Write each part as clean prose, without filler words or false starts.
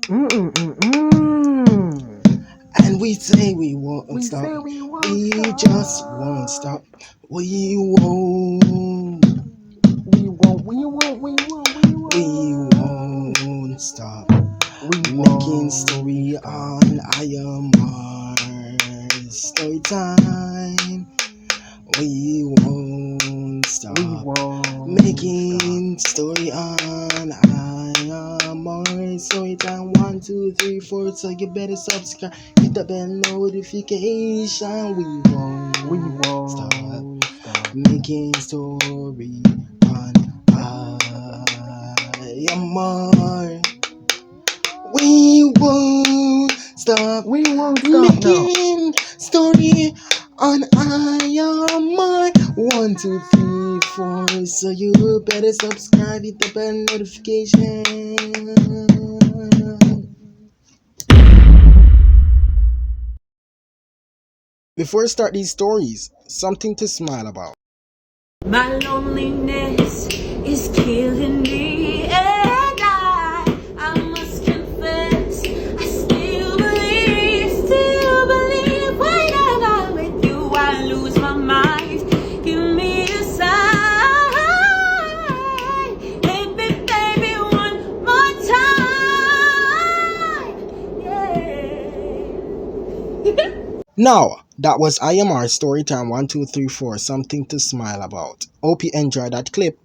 And we say we won't stop. We just won't stop. We won't. We won't stop. Making story on IMR. Story time. We won't stop. Making story on IMR. Story time 1, 2, 3, 4. So you better subscribe. Hit the bell notification. We won't stop. Making story on IMR. We won't stop. Making story on IMR. 1, 2, 3, 4. So you better subscribe, hit the bell notification. Before I start these stories, something to smile about. My loneliness is killing me, and I must confess, I still believe when I'm with you, I lose my mind. Give me a sign, baby, one more time, yeah. Now, that was IMR Storytime 1, 2, 3, 4, something to smile about. Hope you enjoyed that clip.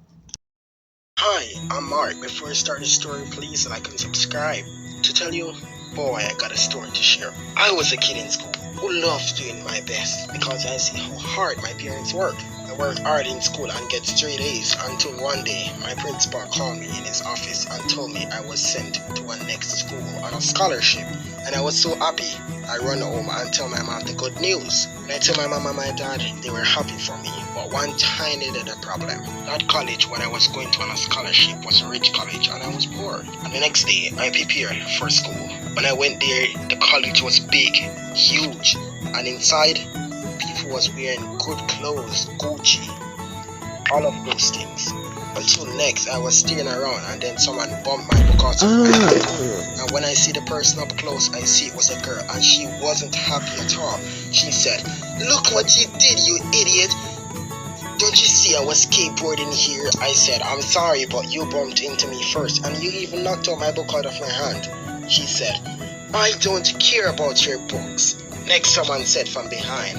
Hi, I'm Mark. Before I start the story, please like and subscribe. To tell you, boy, I got a story to share. I was a kid in school who loved doing my best because I see how hard my parents work. I work hard in school and get straight A's until one day my principal called me in his office and told me I was sent to a next school on a scholarship. And I was so happy. I run home and tell my mom the good news. When I tell my mom and my dad, they were happy for me. But one tiny little problem. That college when I was going to on a scholarship was a rich college and I was poor. And the next day I prepared for school. When I went there, the college was big, huge, and inside people was wearing good clothes, Gucci, all of those things. Until next I was staring around and then someone bumped my book out of my hand. And when I see the person up close, I see it was a girl and she wasn't happy at all. She said, "Look what you did, you idiot. Don't you see I was skateboarding here?" I said, "I'm sorry, but you bumped into me first and you even knocked out my book out of my hand." She said, "I don't care about your books." Next someone said from behind,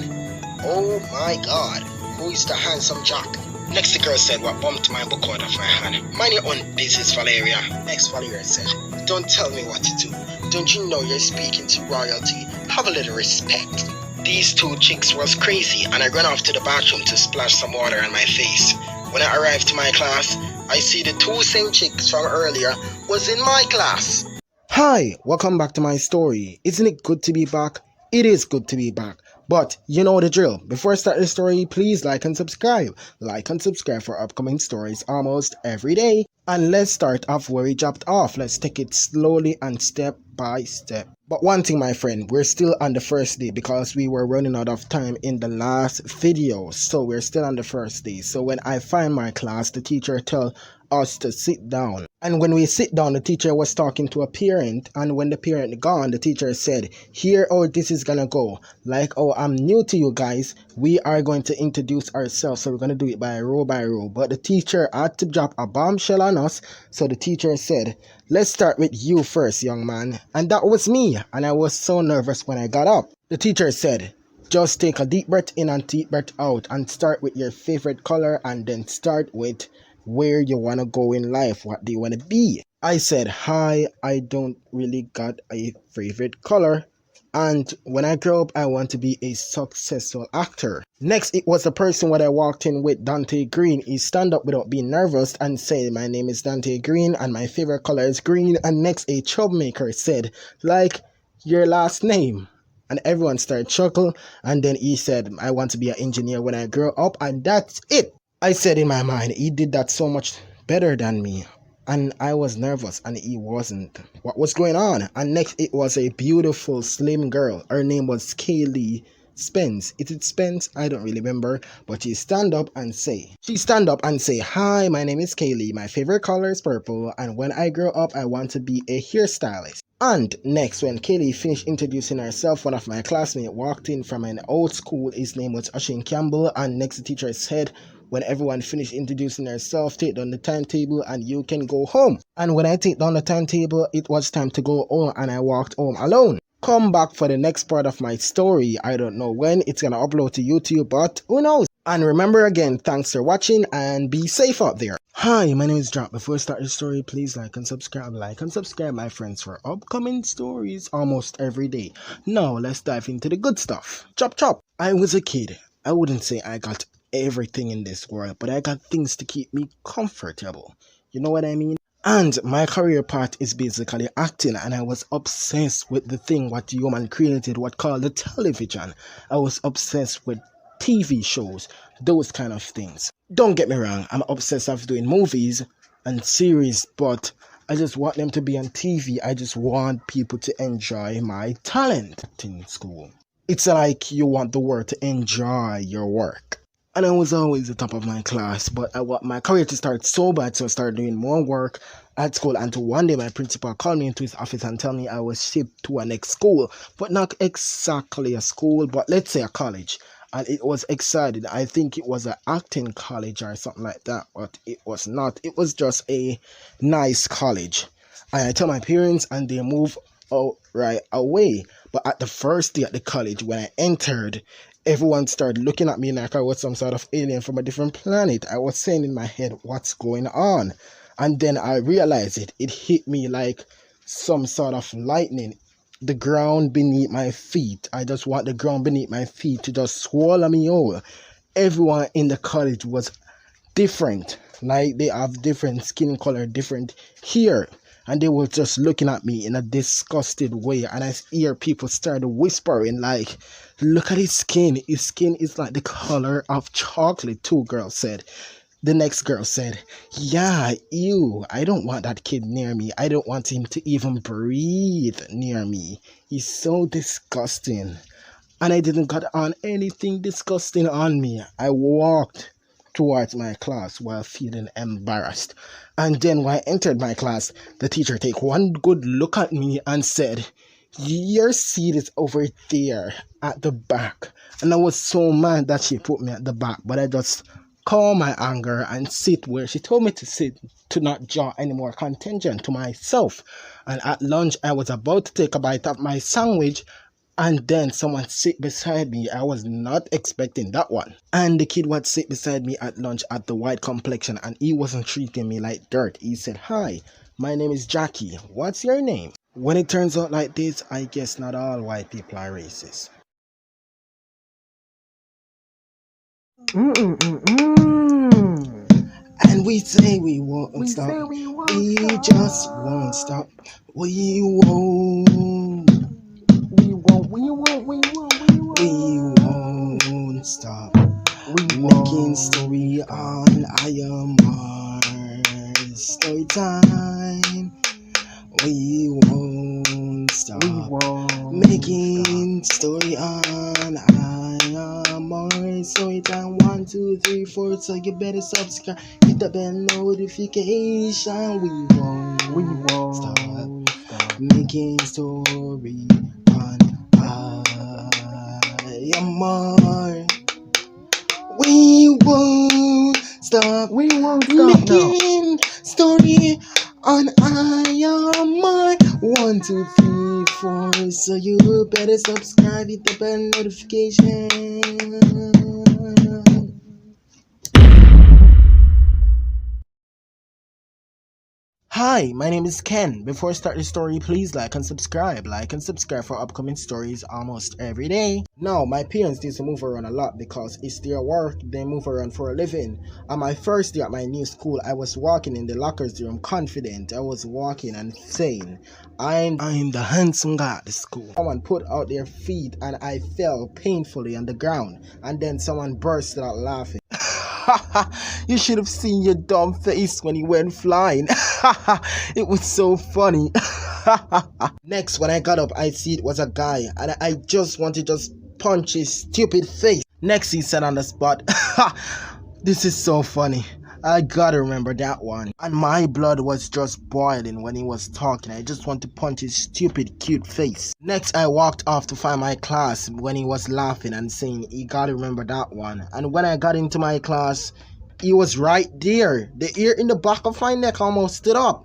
"Oh my God, who is the handsome jock?" Next the girl said what bumped my book out of my hand. "Mind your own business, Valeria." Next Valeria said, "Don't tell me what to do. Don't you know you're speaking to royalty? Have a little respect." These two chicks was crazy and I ran off to the bathroom to splash some water on my face. When I arrived to my class, I see the two same chicks from earlier was in my class. Hi, welcome back to my story. Isn't it good to be back? It is good to be back. But you know the drill. Before I start the story, please like and subscribe. Like and subscribe for upcoming stories almost every day. And let's start off where we dropped off. Let's take it slowly and step by step. But one thing, my friend, we're still on the first day because we were running out of time in the last video. So we're still on the first day. So when I find my class, the teacher tell us to sit down. And when we sit down, the teacher was talking to a parent, and when the parent gone, the teacher said, "Here how this is gonna go. Like, oh, I'm new to you guys. We are going to introduce ourselves, so we're gonna do it by row by row." But the teacher had to drop a bombshell on us, so the teacher said, "Let's start with you first, young man." And that was me, and I was so nervous when I got up. The teacher said, "Just take a deep breath in and deep breath out, and start with your favorite color, and then start with where you want to go in life. What do you want to be?" I said, "Hi, I don't really got a favorite color. And when I grow up, I want to be a successful actor." Next, it was the person when I walked in with, Dante Green. He stand up without being nervous and said, "My name is Dante Green and my favorite color is green." And next, a troublemaker said, "Like your last name." And everyone started chuckle. And then he said, "I want to be an engineer when I grow up." And that's it. I said in my mind, he did that so much better than me. And I was nervous and he wasn't. What was going on? And next it was a beautiful slim girl. Her name was Kaylee Spence. Is it Spence? I don't really remember. But she stand up and say, "Hi, my name is Kaylee. My favorite color is purple. And when I grow up, I want to be a hairstylist." And next, when Kaylee finished introducing herself, one of my classmates walked in from an old school. His name was Ashing Campbell, and next the teacher said, when everyone finished introducing herself, take down the timetable and you can go home. And when I take down the timetable, it was time to go home, and I walked home alone. Come back for the next part of my story. I don't know when it's gonna upload to YouTube, but who knows? And remember again, thanks for watching and be safe out there. Hi, my name is Drop. Before I start the story, please like and subscribe, my friends, for upcoming stories almost every day. Now, let's dive into the good stuff. Chop chop. I was a kid. I wouldn't say I got everything in this world, but I got things to keep me comfortable. You know what I mean? And my career path is basically acting, and I was obsessed with the thing what human created, what called the television. I was obsessed with TV shows, those kind of things. Don't get me wrong, I'm obsessed with doing movies and series, but I just want them to be on TV. I just want people to enjoy my talent in school. It's like you want the world to enjoy your work. And I was always the top of my class, but I want my career to start so bad, so I started doing more work at school. Until one day my principal called me into his office and told me I was shipped to a next school, but not exactly a school, but let's say a college. And it was exciting. I think it was an acting college or something like that, but it was not. It was just a nice college. And I told my parents, and they moved right away. But at the first day at the college, when I entered, everyone started looking at me like I was some sort of alien from a different planet. I was saying in my head, what's going on? And then I realized it hit me like some sort of lightning. The ground beneath my feet. I just want the ground beneath my feet to just swallow me whole. Everyone in the college was different. Like they have different skin color, different hair. And they were just looking at me in a disgusted way. And I hear people started whispering like, look at his skin. His skin is like the color of chocolate, two girls said. The next girl said, yeah, ew, I don't want that kid near me. I don't want him to even breathe near me. He's so disgusting. And I didn't got on anything disgusting on me. I walked towards my class while feeling embarrassed. And then when I entered my class, the teacher take one good look at me and said, your seat is over there at the back. And I was so mad that she put me at the back, but I just calm my anger and sit where she told me to sit, to not draw any more contingent to myself. And at lunch, I was about to take a bite of my sandwich, and then someone sit beside me. I was not expecting that one. And the kid would sit beside me at lunch at the white complexion, and he wasn't treating me like dirt. He said, hi, my name is Jackie. What's your name? When it turns out like this, I guess not all white people are racist. And we say we won't stop. We just won't stop. We won't stop. Making story on IMR story time. We won't stop. Making story on IMR story time. 1, 2, 3, 4. So you better subscribe. Hit the bell notification. We won't stop. Making story on IMR. We won't stop. Making story on IMR. 1, 2, 3, 4. So you better subscribe. Hit the bell notification. Hi, my name is Ken. Before I start the story, please like and subscribe for upcoming stories almost every day. Now, my parents used to move around a lot because it's their work. They move around for a living. On my first day at my new school, I was walking in the lockers room confident. I was walking and saying, I'm the handsome guy at the school. Someone put out their feet and I fell painfully on the ground. And then someone burst out laughing. You should have seen your dumb face when you went flying. It was so funny. Next, when I got up, I see it was a guy, and I just wanted to just punch his stupid face. Next, he said on the spot, this is so funny. I gotta remember that one. And my blood was just boiling when he was talking. I just want to punch his stupid cute face. Next, I walked off to find my class when he was laughing and saying he gotta remember that one. And when I got into my class, he was right there. The ear in the back of my neck almost stood up.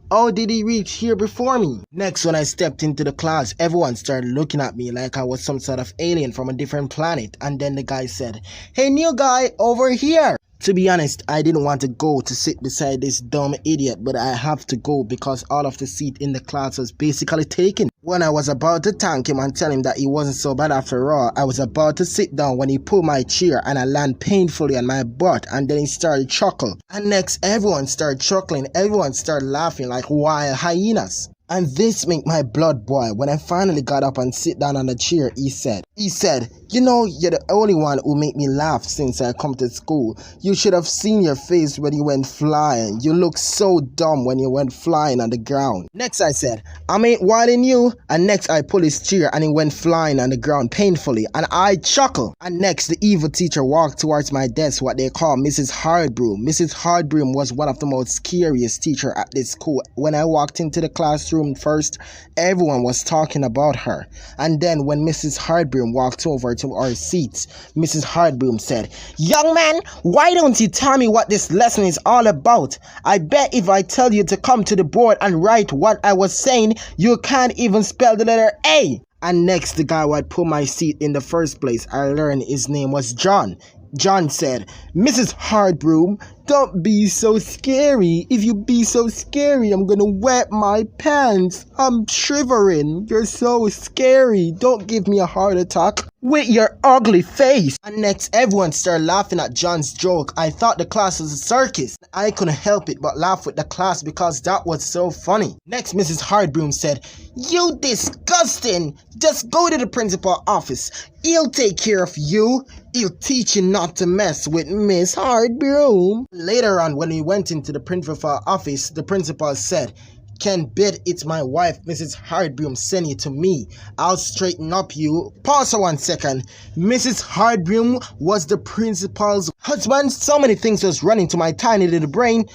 How did he reach here before me? Next, when I stepped into the class, everyone started looking at me like I was some sort of alien from a different planet. And then the guy said, "Hey, new guy, over here." To be honest, I didn't want to go to sit beside this dumb idiot, but I have to go because all of the seat in the class was basically taken. When I was about to thank him and tell him that he wasn't so bad after all, I was about to sit down when he pulled my chair and I landed painfully on my butt, and then he started chuckling. And next, everyone started chuckling, everyone started laughing like wild hyenas. And this made my blood boil. When I finally got up and sit down on the chair, he said, "You know, you're the only one who make me laugh since I come to school. You should have seen your face when you went flying. You look so dumb when you went flying on the ground." Next I said, "I ain't wilding you." And next I pulled his chair and he went flying on the ground painfully. And I chuckled. And next the evil teacher walked towards my desk, what they call Mrs. Hardbroom. Mrs. Hardbroom was one of the most scariest teachers at this school. When I walked into the classroom first, everyone was talking about her. And then when Mrs. Hardbroom walked over to our seats, Mrs. Hardbroom said, "Young man, why don't you tell me what this lesson is all about? I bet if I tell you to come to the board and write what I was saying, you can't even spell the letter A." And next, the guy who had put my seat in the first place, I learned his name was John. John said, "Mrs. Hardbroom, don't be so scary. If you be so scary, I'm gonna wet my pants. I'm shivering. You're so scary. Don't give me a heart attack with your ugly face." And next, everyone started laughing at John's joke. I thought the class was a circus. I couldn't help it but laugh with the class because that was so funny. Next, Mrs. Hardbroom said, "You disgusting. Just go to the principal's office. He'll take care of you. He'll teach you not to mess with Miss Hardbroom." Later on, when we went into the principal's office, the principal said, "Can bet it's my wife, Mrs. Hardbroom, sent you to me. I'll straighten up you." Pause for 1 second. Mrs. Hardbroom was the principal's husband. So many things was running to my tiny little brain.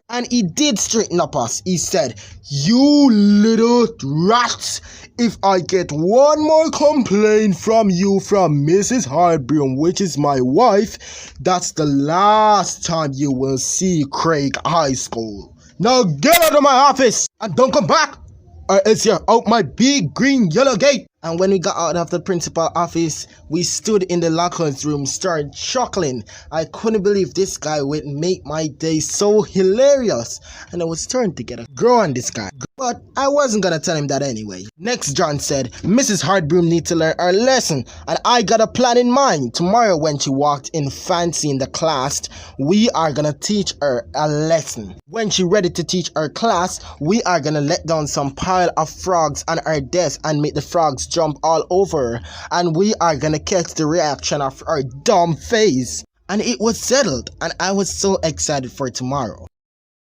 And he did straighten up us. He said, "You little rats, if I get one more complaint from you from Mrs. Hardbroom, which is my wife, that's the last time you will see Craig High School. Now get out of my office and don't come back, or else you're out my big green yellow gate." And when we got out of the principal office, we stood in the lockers room, started chuckling. I couldn't believe this guy would make my day so hilarious. And I was starting to get a grow on this guy. But I wasn't gonna tell him that anyway. Next, John said, "Mrs. Hardbroom needs to learn her lesson. And I got a plan in mind. Tomorrow when she walked in fancy in the class, we are gonna teach her a lesson. When she's ready to teach her class, we are gonna let down some pile of frogs on her desk and make the frogs jump all over her, and we are gonna catch the reaction of her dumb face." And it was settled, and I was so excited for tomorrow.